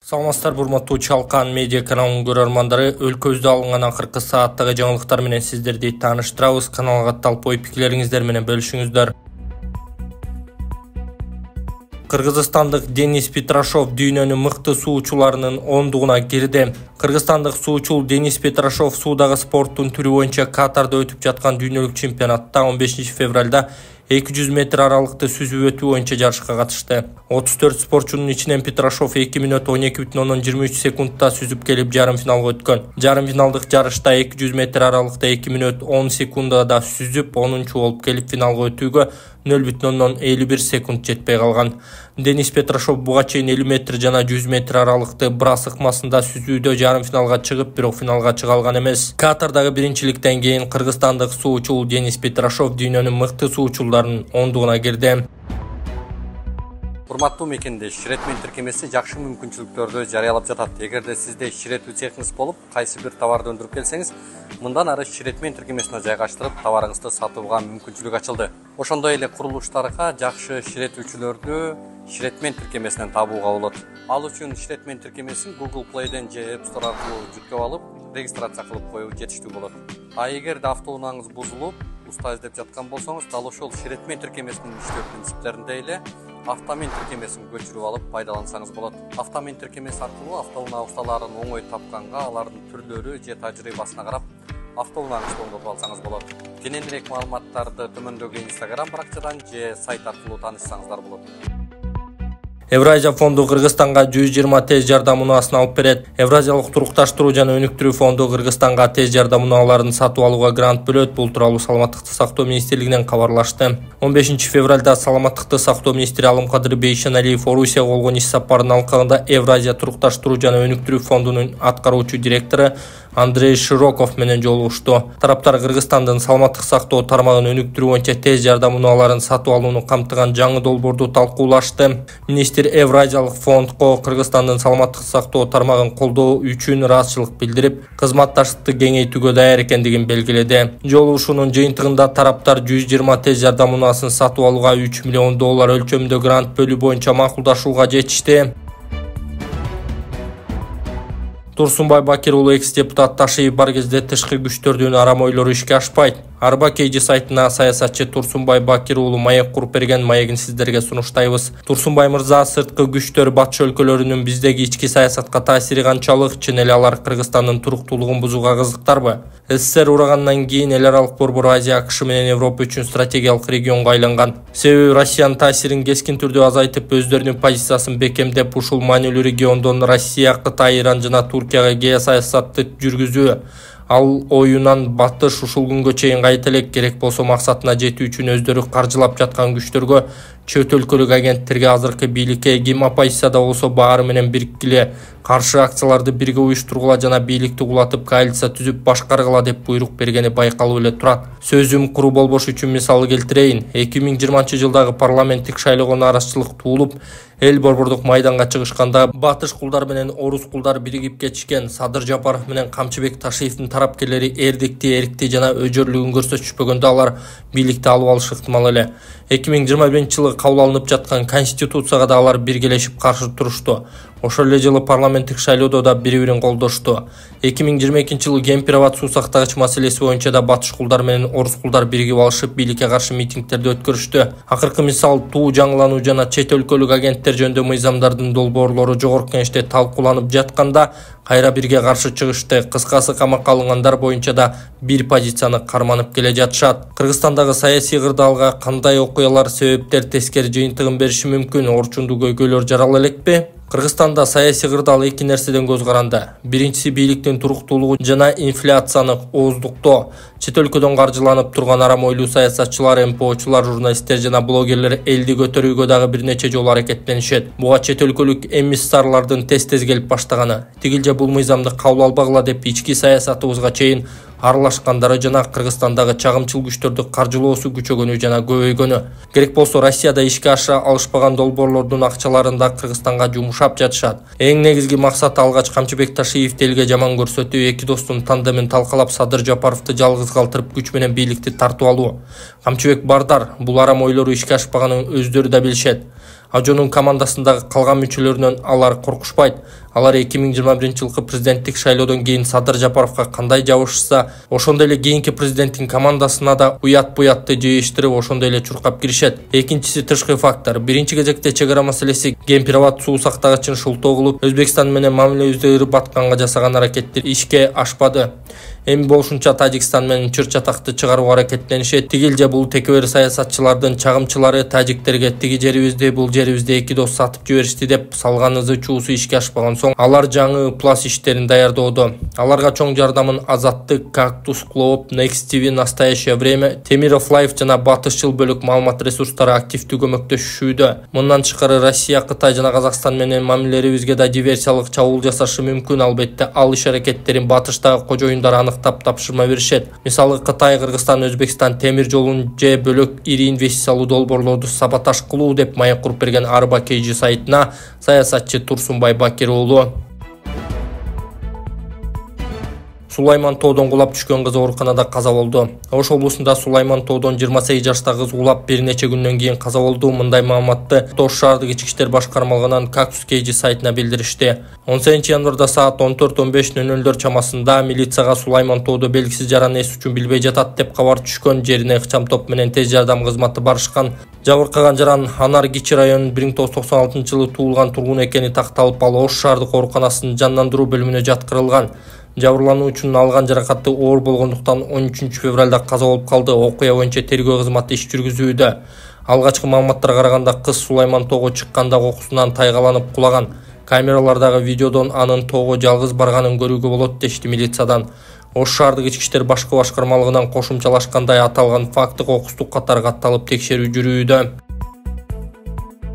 Саламатсыздар, урматтуу Чалкан медиа каналынын көрөрмандары. Өлкөбүздө алынган акыркы сааттагы жаңылыктар менен сиздерди тааныштырабыз. Каналга катталып ой пикирлериңиздер менен бөлүшүңүздөр. Кыргызстандык Денис Петрашов дүйнөнүн мыкты суучуларынын ондугуна кирди. Кыргызстандык суучул Денис Петрашов суудагы спорттун түрү боюнча Катарда өтүп жаткан дүйнөлүк чемпионатта 15 февралда 200 метр аралыкты сүзүп өтүү боюнча жарышка катышты. 34 спортчунун ичинен Петрашов 2 минут 12,23 секундта сүзүп келип жарым финалга өткөн. Жарым финалдык жарышта 200 метр аралыкта 2 минут 10 секундада сүзүп 10-чу болуп келип финалга өтүүгө 0,51 секунд жетпей калган. Денис Петрашов буга чейин 50 метр жана 100 метр аралыкты брас ыкмасында сүзүүдө жарым финалга чыгып, бирок финалга чыга алган эмес. Катардагы биринчиликтен кийин кыргызстандык суучул Денис Петрашов дүйнөнүн мыкты суучуларынын ондугуна кирди. Урматтуу мекендеш, ширетмен тиркемеси жакшы мүмкүнчүлүктөрдү жарыялап жатат. Эгерде сизде ширетүү цехиңиз болуп, кайсы бир товарды өндүрүп келсеңиз, мындан ары ширетмен тиркемесине жайгаштырып, товарыңызды сатууга мүмкүнчүлүк ачылды. Ошондой эле курулуштарга жакшы ширетүүчүлөрдү ширетмен тиркемесинен табууга болот. Ал үчүн ширетмен тиркемесин Google Play'ден же App Store аркылуу жүктөп алып, регистрация кылып коюу жетиштүү болот. А эгерде автоунааңыз бузулуп, уста издеп жаткан болсоңуз, дал ошол ширетмен тиркемесинин иштөө принциптеринде эле автомен тиркемесин көчүрүп алып пайдалансаңыз болот. Автомен тиркемеси аркылуу автоунаа усталарын оңой тапканга, алардын түрлөрү же тажрыйбасына карап, автоунааңызды оңдотуп алсаңыз болот. Кененирээк маалыматтарды төмөндөгү Instagram баракчадан же сайт аркылуу таанышсаңыздар болот. Евразия фонду Кыргызстанга 120 тез жардам унаасын алып берет. Евразиялык турукташтыруу жана өнүктүрүү фонду Кыргызстанга тез жардам унааларын сатып алууга грант бөлөт. Бул тууралуу Саламаттыкты сактоо министрлигинен кабарлашты. 15 февралда Саламаттыкты сактоо министри Алымкадыр Бейшеналиев Орусияга болгон иш сапарынын алкагында Евразия турукташтыруу жана өнүктүрүү фондунун аткаруучу директору Андрей Широков менен жолугушту. Тараптар Кыргызстандын саламаттык сактоо тармагын өнүктүрүү боюнча тез жардам унааларын сатып алууну камтыган жаңы долбоорду талкуулашты. Министр Евразиялык фондко Кыргызстандын саламаттык сактоо тармагын колдоо үчүн ыраазычылык билдирип, кызматташтыкты кеңейтүүгө даяр экендигин белгиледи. Жолугушуунун жыйынтыгында тараптар 120 тез жардам унаасын сатып алууга $3 миллион өлчөмүндө грант бөлүү боюнча макулдашууга жетишти. Турсунбай Бакир уулу экс-депутат ташыйып бар кезде тышкы күчтөрдүн арам ойлору ишке ашпайт. Арба Кейжи сайтына саясатчы Турсунбай Бакир уулу маек куруп берген, маегин сиздерге сунуштайбыз. Турсунбай мырза, сырткы күчтөр батыш өлкөлөрүнүн биздеги ички саясатка таасири канчалык? Чын эле алар Кыргызстандын туруктуулугун бузууга кызыктарбы? СССР урагандан кийин эл аралык борбор Азия, АКШ менен Европа үчүн стратегиялык регионго айланган. Себеби Россиянын таасирин кескин түрдө азайтып, өздөрүнүн позициясын бекемдеп, ушул маанилүү региондон Россия, Кытай, Иран жана Туркияга геосаясатты жүргүзүү. Ал оюнан батыш ушул күнгө чейин кайта элек керек болсо максатына жетүү үчүн өздөрү каржылап жаткан күчтөргө, чөт өлкөлүк агенттерге, азыркы бийликке ким оппозицияда болсо баары менен бириккиле, каршы акцияларды бирге уюштургула жана бийликти кулатып коалиция түзүп башкаргыла деп буйрук бергени байкалып эле турат. Сөзүм куру болбош үчүн мисал келтирейин. 2020 жылдагы парламенттик шайлоого нараазычылык туулуп, эл борбордук майданга чыгышканда батыш кулдар менен орус кулдар биригип кетишкен. Садыр Жапаров менен Камчыбек Ташиевдин тарапкерлери эрдикти жана өжөрлүгүн көрсөтүшпөгөндө алар бийликти алып алышы ыктымал эле. 2021 жылы кабыл алынып жаткан конституцияга да алар биргелешип каршы турушту. Ошол эле жылы парламенттик шайлоодо да бири-бирин колдошту. 2022 жылы Кемпироват суу сактагыч маселеси боюнча да батыш кулдар менен орус кулдар биригип алышып, бийликке каршы митингдерди өткөрүштү. Акыркы мисал туу жаңылануу жана чет өлкөлүк агенттер жөнүндө мыйзамдардын долбоорлору жогорку кеңеште талкууланып жатканда кайра бирге каршы чыгышты. Кыскасы, камакка алынгандар боюнча да бир позицияны карманып келе жатышат. Кыргызстандагы саясий кырдаалга кандай окуялар, себептер тескери жыйынтыгын бериши мүмкүн? Орчундуу көйгөйлөр жарала элекпи? Кыргызстанда саясий кырдаал эки нерседен көз каранды. Биринчиси бийликтин туруктуулугу жана инфляцияны ооздуктоо. Чет өлкөдөн каржыланып турган арам ойлуу саясатчылар, МПОчулар, журналисттер жана блогерлер элди көтөрүүгө дагы бир нече жолу аракеттенишет. Буга чет өлкөлүк эмиссарлардын тез келип баштаганы. Тигил же бул мыйзамды кабыл албагыла деп ички саясатыбызга чейин аралашкандары жана Кыргызстандагы чагымчыл күчтөрдү каржылоосу күчөгөнү жана көбөйгөнү. Керек болсо Россияда ишке аша алышпаган долбоорлордун акчаларын да Кыргызстанга жумшап жатышат. Эң негизги максат алгач Камчыбек Ташиевди элге жаман көрсөтүү, эки достун тандемин талкалап Садыр Жапаровду жалгыз калтырып күч менен бийликти тартып алуу. Камчыбек бардар, бул арам ойлору ишке ашпаганын өздөрү да билишет. Ажонун командасындагы калган мүчөлөрүнөн алар коркушпайт. Алар 2021-жылкы президенттик шайлоодон кийин Садыр Жапаровго кандай жабышса, ошондой эле кийинки президенттин командасына да уят-буятты жейиштирип, ошондой эле чуркап киришет. Экинчиси тышкы фактор. Биринчи кезекте чек ара маселеси Гемпирабад суу сактагычын шултоо кылып, Өзбекстан менен мамилебизди ырып атканга жасаган аракеттер ишке ашпады. Эми болушунча Тажикстан менен чыр-чатакты чыгарууга аракеттенишет. Тигил же бул текебер саясатчылардын чагымчылары тажиктерге тиги жерибизди, бул жерибизди эки дос сатып жиберишти деп салган ызы-чуусу ишке ашпаган соң, алар жаңы плас иштерин даярдоодо. Аларга чоң жардамын Азаттык, Кактус Клуб, Next TV, Настоящее время, Темиров Лайф жана Батышчыл бөлүк маалымат ресурстары активдүү көмөктөшүүдө. Мындан тышкары Россия, Кытай жана Казакстан менен мамилелерибизге да диверсиялык чабуул жасашы мүмкүн. Албетте ал иш аракеттерин батыштагы кожоюндар аныктап тапшырма беришет. Мисалы Кытай, Кыргызстан, Өзбекстан темир жолун же бөлөк ири инвестициялуу долбоорлорду саботаж кылуу деп маек куруп берген Арба KG сайтына саясатчы Турсунбай Бакир уулу. Сулайман тоодон кулап түшкөн кыз ооруканада каза болду. Ош облусунда Сулайман тоодон 28 жаштагы кыз кулап бир нече күндөн кийин каза болду. Мындай маалыматты Тош шаардык ички иштер башкармалыгынан Кактус KG сайтына билдиришти. 18-январда саат 14:15 чамасында милицияга Сулайман тоодо белгисиз жаран эс үчүн билбей жатат деп кабар түшкөн. Жерине ыкчам топ менен тез жардам кызматы барышкан. Жабыркаган жаран Анар Кичи районунун 1996-жылы туулган тургун экени такталып, ал Ош шаардык ооруканасынын жандандыруу бөлүмүнө жаткырылган. Жабырлануучунун алган жаракаты оор болгондуктан 13 февралда каза болуп калды. Окуя боюнча тергөө кызматы иш жүргүзүүдө. Алгачкы маалыматтарга караганда кыз Сулайман тоого чыкканда окуусунан тайгаланып кулаган. Камералардагы видеодон анын тоого жалгыз барганын көрүүгө болот дешти милициядан. Ош шаардык ички иштер башкармалыгынан кошумчалашкандай аталган факты кокустук катары катталып текшерүү жүрүүдө.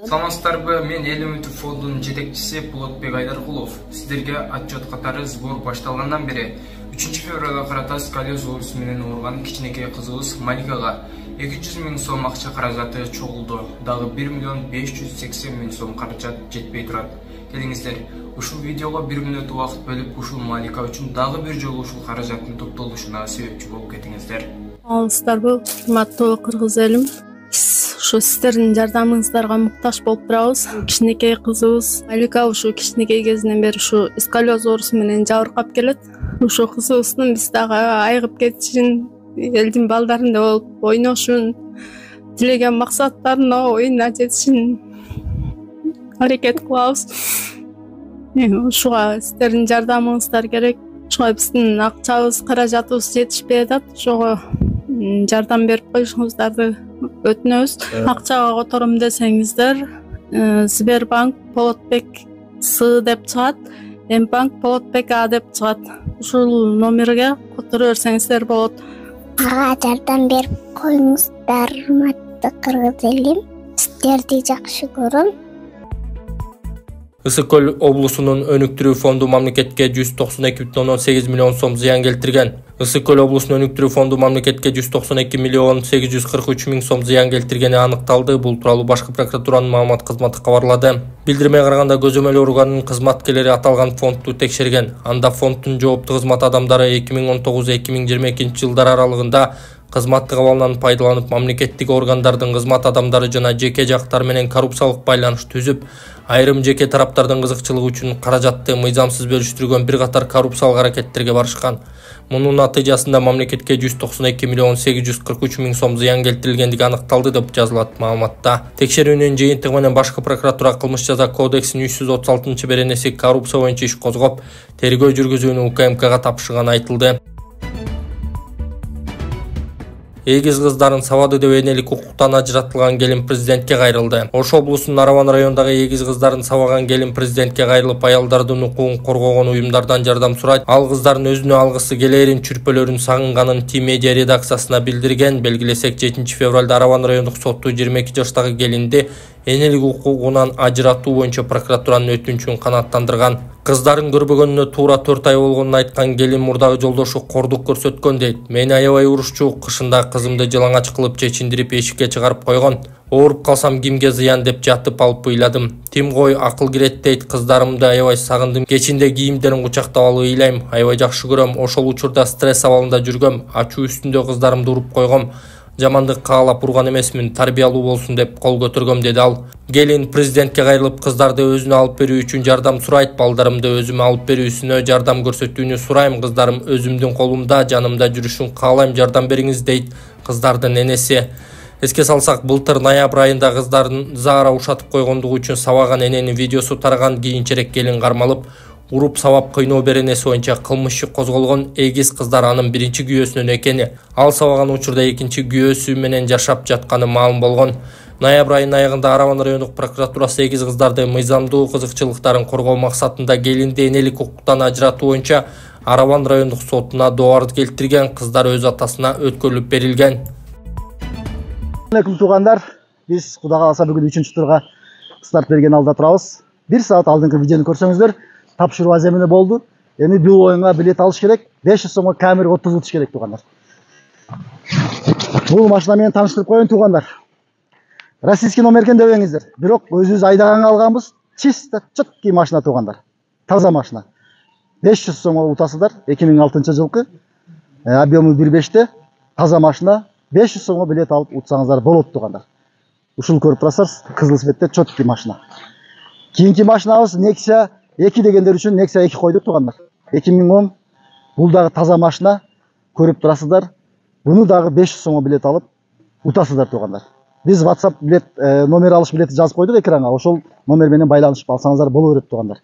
Саламатсыздарбы, мен Эл Үмүтов фондунун жетекчиси Болотбек Айдаркулов. Сиздерге отчет катары сбор башталгандан бери 3 февралга карата сколиоз оорусу менен ооруган кичинекей кызыбыз Маликага 200 000 сом акча каражаты чогулду. Дагы 1 580 000 сом каражат жетпей турат. Келиңиздер, ушул видеого 1 мүнөт убакыт бөлүп, ушул Малика үчүн дагы бир жолу ушул каражаттын топтолушуна себепчи болуп кетиңиздер. Саламатсыздарбы, урматтуу кыргыз элим. Ушу сиздердин жардамыңыздарга муктаж болуп турабыз. Кичинекей кызыбыз Малика ушу кичинекей кезинен бери ушу сколиоз оорусу менен жабыркап келет. Ушу кызыбыздын биз дагы айыгып кетишин, элдин балдарында болуп ойношун, тилеген максаттарына оюна жетишин аракет кылабыз. Ушуга сиздердин жардамыңыздар керек. Ушуга биздин акчабыз, каражатыбыз жетишпей атат. Ошого жардам берип коюшуңуздарды өтүнөбүз. Акчага котором десеңиздер, Сбербанк Болотбек С деп чыгат, Мбанк Болотбек А деп чыгат. Ушул номерге которо берсеңиздер болот. Ага жардам берип коюңуздар, урматтуу кыргыз элим. Сиздерди жакшы көрөм. Ысык Көл облусунун өнүктүрүү фонду мамлекетке 192,8 миллион сом зыян келтирген. Ысык Көл облусунун өнүктүрүү фонду мамлекетке 192 миллион 843 миң сом зыян келтиргени аныкталды. Бул тууралуу башкы прокуратуранын маалымат кызматы кабарлады. Билдирмеге караганда көзөмөл органынын кызматкерлери аталган фондду текшерген. Анда фонддун жооптуу кызмат адамдары 2019-2022 жылдар аралыгында кызматтык абалынан пайдаланып, мамлекеттик органдардын кызмат адамдары жана жеке жактар менен коррупциялык байланыш түзүп, айрым жеке тараптардын кызыкчылыгы үчүн каражатты мыйзамсыз бөлүштүргөн бир катар коррупциялык аракеттерге барышкан. Мунун натыйжасында мамлекетке 192 миллион 843 миң сом зыян келтирилгендиги аныкталды деп жазылат маалыматта. Текшерүүнүн жыйынтыгы менен башкы прокуратура кылмыш жаза кодексинин 336-беренеси коррупция боюнча иш козгоп, тергөө жүргүзүүнү УКМКга тапшырганы айтылды. Эгиз кыздарын сабады деп энелик укуктан ажыратылган келин президентке кайрылды. Ош облусунун Араван районундагы эгиз кыздарын сабаган келин президентке кайрылып, аялдардын укугун коргогон уюмдардан жардам сурайт. Ал кыздардын өзүнө алгысы келерин, чүрпөлөрүн сагынганын Тимедиа редакциясына билдирген. Белгилесек, 7 февралда Араван райондук сотту 22 жаштагы келинди энелик укугунан ажыратуу боюнча прокуратуранын өтүнүчүн канааттандырган. Кыздарын көрбөгөнүнө туура 4 ай болгонун айткан келин мурдагы жолдошу кордук көрсөткөн дейт. Мени аябай урушчу, кышында кызымды жалаңач кылып чечиндирип эшикке чыгарып койгон. Ооруп калсам кимге зыян деп жатып алып ыйладым. Тим кой акыл кирет дейт. Кыздарымды аябай сагындым. Кечинде кийимдерин кучактап алып ыйлайм. Аябай жакшы көрөм. Ошол учурда стресс абалында жүргөм. Ачуу үстүндө кыздарымды уруп койгом. Жамандык каалап урган эмесмин, тарбиялуу болсун деп кол көтөргөм, деди ал. Келин президентке кайрылып кыздарды өзүнө алып берүү үчүн жардам сурайт. Балдарымды өзүмө алып берүүсүнө жардам көрсөтүүнү сурайм. Кыздарым өзүмдүн колумда, жанымда жүрүшүн каалайм. Жардам бериңиз, дейт кыздардын энеси. Эске салсак, былтыр ноябрь айында кыздарын заара ушатып койгондугу үчүн сабаган эненин видеосу тараган. Кийинчерээк келин кармалып, уруп сабап кыйноо беренеси боюнча кылмыш козголгон. Эгиз кыздар анын биринчи күйөөсүнүн экени, ал сабаган учурда экинчи күйөөсү менен жашап жатканы маалым болгон. Ноябрь айынын аягында Араван райондук прокуратурасы эгиз кыздарды мыйзамдуу кызыкчылыктарын коргоо максатында келинди энелик укуктан ажыратуу боюнча Араван райондук сотуна доо арыз келтирген. Кыздар өз атасына өткөрүлүп берилген. Алейкум туугандар, биз Кудай кааласа бүгүн 3-турга старт берген алда турабыз. 1 саат алдыңкы видеону көрсөңүздөр, тапшыруу аземине болду. Эми бул оюнга билет алыш керек, 500 сомго камера отургузуш керек туугандар. Бул машина менен тааныштырып коеюн туугандар. Российский номер экен дебеңиздер. Бирок өзүбүз айдаганга алганбыз. Чисто четкий машина туугандар. Таза машина. 500 сомго утасыздар. 2006 жылкы. Объему 1.5-те. Таза машина. 500 сомго билет алып утсаңыздар болот туугандар. Ушул көрүп турасыздар, кызыл цветте четкий машина. Кийинки машинабыз Nexia 2 дегендер үчүн Nexia 2 койдук туугандар. 2010. Бул дагы таза машина. Көрүп турасыздар. Буну дагы 500 сомго билет алып утасыздар туугандар. Биз WhatsApp билет номер алыш билети жазып койдук экранга. Ошол номер менен байланышып алсаңыздар боло берет туугандар.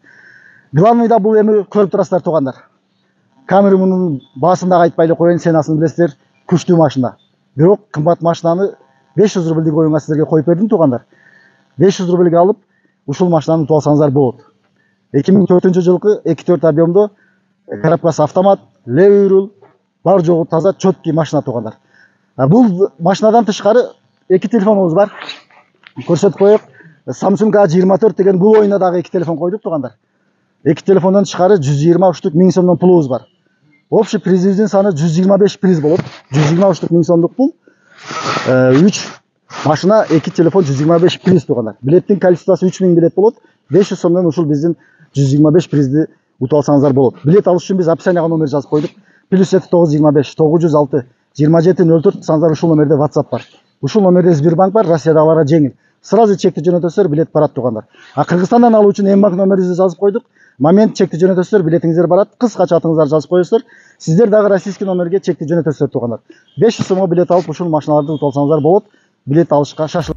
Главныйда бул эми көрүп турасыздар туугандар. Камера мунун баасында айтпай эле коеюн, сенасын билесиздер, күчтүү машина. Бирок кымбат машинаны 500 рубльдик оюнга силерге коюп бердим туугандар. 500 рубльге алып ушул машинаны утуп алсаңыздар болот. 2004 жылкы 2.4 объемдо коробкасы автомат, левый руль, бар жогу таза четкий машина туугандар. Бул машинадан тышкары эки телефонубуз бар. Көрсөтүп коёк. Samsung A24 деген бул оюнда дагы эки телефон койдук туугандар. Эки телефондон тышкары 123 миң сомдон пулубуз бар. Общий призибиздин саны 125 приз болот. 123 миң сомдук пул. 3 машина, 2 телефон 125 приз туугандар. Билеттин количествосы 3000 билет болот. 500 сомдон ушул биздин 125 призди утуп алсаңыздар болот. Билет алыш үчүн биз описанияга номер жазып койдук. +7 925 906 2704 саңыздар ушул номерде WhatsApp бар. Ушул номерде Сбербанк бар, Россиядагыларга жеңил. Сразу чекти жөнөтөсүздөр, билет барат туугандар. Кыргызстандан алуу үчүн Мбанк номерибизди жазып койдук. Момент чекти жөнөтөсүздөр, билетиңиздер барат. Кыскача атыңыздарды жазып коесуздар. Сиздер дагы российский номерге чекти жөнөтөсүздөр туугандар. 500 сомго билет алып ушул машиналарды утуп алсаңыздар болот. Билет алышка шашылып.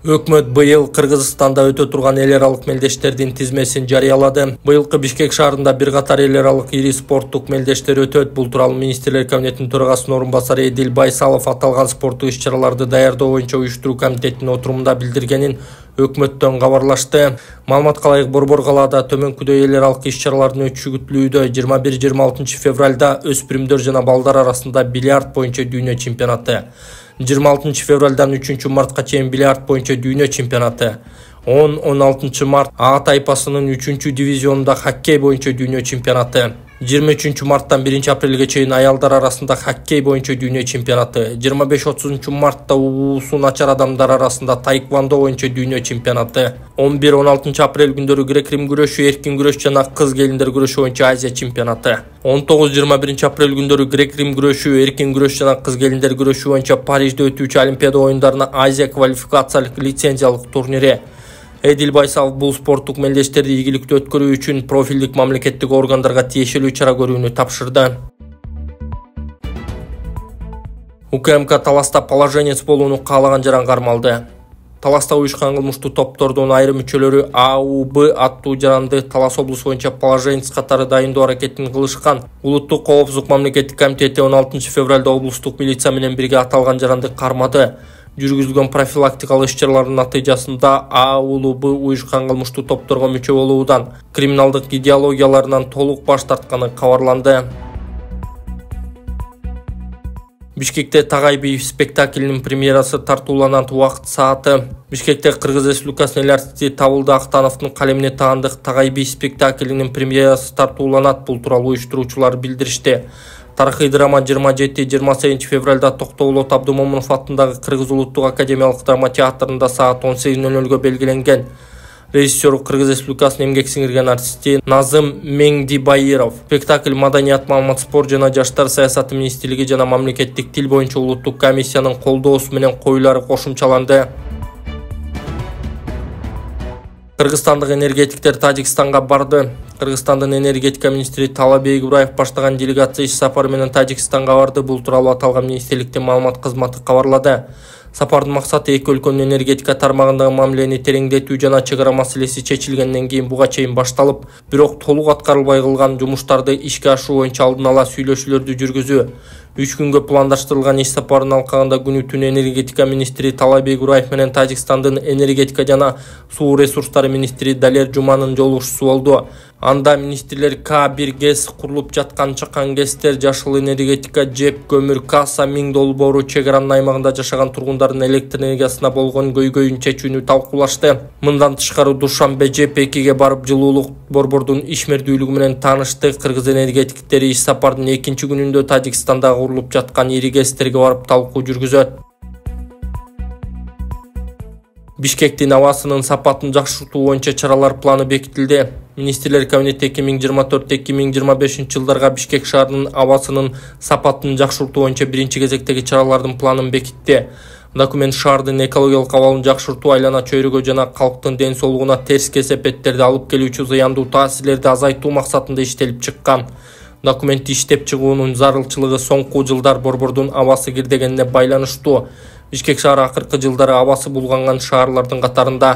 Өкмөт быйыл Кыргызстанда өтө турган эл аралык мелдештердин тизмесин жарыялады. Быйылкы Бишкек шаарында бир катар эл аралык ири спорттук мелдештер өтөт. Бул тууралуу Министрлер кабинетинин төрагасынын орун басары Эдил Байсалов аталган спорттук иш-чараларды даярдоо боюнча уюштуруу комитетинин отурумунда билдиргенин өкмөттөн кабарлашты. Маалыматка ылайык Борбор калаада төмөнкүдөй эл аралык иш-чаралардын өтүшү күтүлүүдө. 21-26 февралда өспүрүмдөр жана балдар арасында бильярд боюнча дүйнө чемпионаты. 26 февралдан 3 мартка чейин бильярд боюнча дүйнө чемпионаты. 10-16 март А тайпасынын 3 дивизионунда хоккей боюнча дүйнө чемпионаты. 23 марттан 1 апрелге чейин аялдар арасында хоккей боюнча дүйнө чемпионаты. 25-30 мартта уусу начар адамдар арасында таэквондо боюнча дүйнө чемпионаты. 11-16 апрель күндөрү грек-рим күрөшү, эркин күрөш жана кыз келиндер күрөшү боюнча Азия чемпионаты. 19-21 апрель күндөрү грек-рим күрөшү, эркин күрөш жана кыз келиндер күрөшү боюнча Парижде өтүүчү Олимпиада оюндарына Азия квалификациялык лицензиялык турнири. Эдил Байсалов бул спорттук мелдештерди ийгиликтүү өткөрүү үчүн профилдик мамлекеттик органдарга тиешелүү чара көрүүнү тапшырды. УКМК Таласта положенец болууну каалаган жаран кармалды. Таласта уюшкан кылмыштуу топтордун айрым мүчөлөрү АУБ аттуу жаранды Талас облусу боюнча положенец катары дайындоо аракетин кылышкан. Улуттук коопсуздук мамлекеттик комитети 16 февралда облустук милиция менен бирге аталган жаранды кармады. Жүргүзүлгөн профилактикалык иш-чаралардын натыйжасында АУБ уюшкан кылмыштуу топторго мүчө болуудан, криминалдык идеологияларынан толук баш тартканы кабарланды. Бишкекте Тагай би спектаклинин премьерасы тартууланат убакыт сааты. Бишкекте Кыргыз Республикасынын эл артисти Табылды Актановдун калемине таандык Тагай би спектаклинин премьерасы тартууланат. Бул тууралуу уюштуруучулар билдиришти. Тарыхый драма 27-28 февралда Токтоолот Абдумомунов атындагы Кыргыз улуттук академиялык драма театрында саат 18:00 белгиленген. Режиссер Кыргыз Республикасынын эмгек сиңирген артисти Назым Меңдибайыров. Спектакль Маданият, маалымат, спорт жана жаштар саясаты министрлиги жана мамлекеттик тил боюнча улуттук комиссиянын колдоосу менен коюлары кошумчаланды. Кыргызстандык энергетиктер Тажикстанга барды. Кыргызстандын энергетика министри Талабек Ибраев баштаган делегация иш сапары менен Тажикстанга барды. Бул тууралуу аталган министрликтин маалымат кызматы кабарлады. Сапардын максаты эки өлкөнүн энергетика тармагындагы мамилени тереңдетүү жана чек ара маселеси чечилгенден кийин буга чейин башталып, бирок толук аткарылбай калган жумуштарды ишке ашыруу боюнча алдын ала сүйлөшүүлөрдү жүргүзүү. 3 күнгө пландаштырылган иш сапарынын алкагында күнү түнү энергетика министри Талабек Ибраев менен Тажикстандын энергетика жана суу ресурстары министри Далер Жуманын жолугушуусу болду. Анда министрлер К1 ГЭС, курулуп жаткан чакан ГЭСтер, жашыл энергетика, жеп, көмүр, касса, миң долбоору, чек аранын аймагында жашаган тургундардын электр энергиясына болгон көйгөйүн чечүүнү талкуулашты. Мындан тышкары Душанбе ЖЭП-2ге барып жылуулук борбордун ишмердүүлүгү менен таанышты. Кыргыз энергетиктери иш сапардын 2-күнүндө Тажикстанда курулуп жаткан ири ГЭСтерге барып талкуу жүргүзөт. Бишкектин абасынын сапатын жакшыртуу боюнча чаралар планы бекитилди. Министрлер кабинети 2024-2025 жылдарга Бишкек шаарынын абасынын сапатын жакшыртуу боюнча биринчи кезектеги чаралардын планын бекитти. Документ шаардын экологиялык абалын жакшыртуу, айлана чөйрөгө жана калктын ден соолугуна терс кесепеттерди алып келүүчү зыяндуу таасирлерди азайтуу максатында иштелип чыккан. Документти иштеп чыгуунун зарылчылыгы соңку жылдар борбордун абасы кирдегенине байланыштуу. Бишкек шаары акыркы жылдары абасы булганган шаарлардын катарында.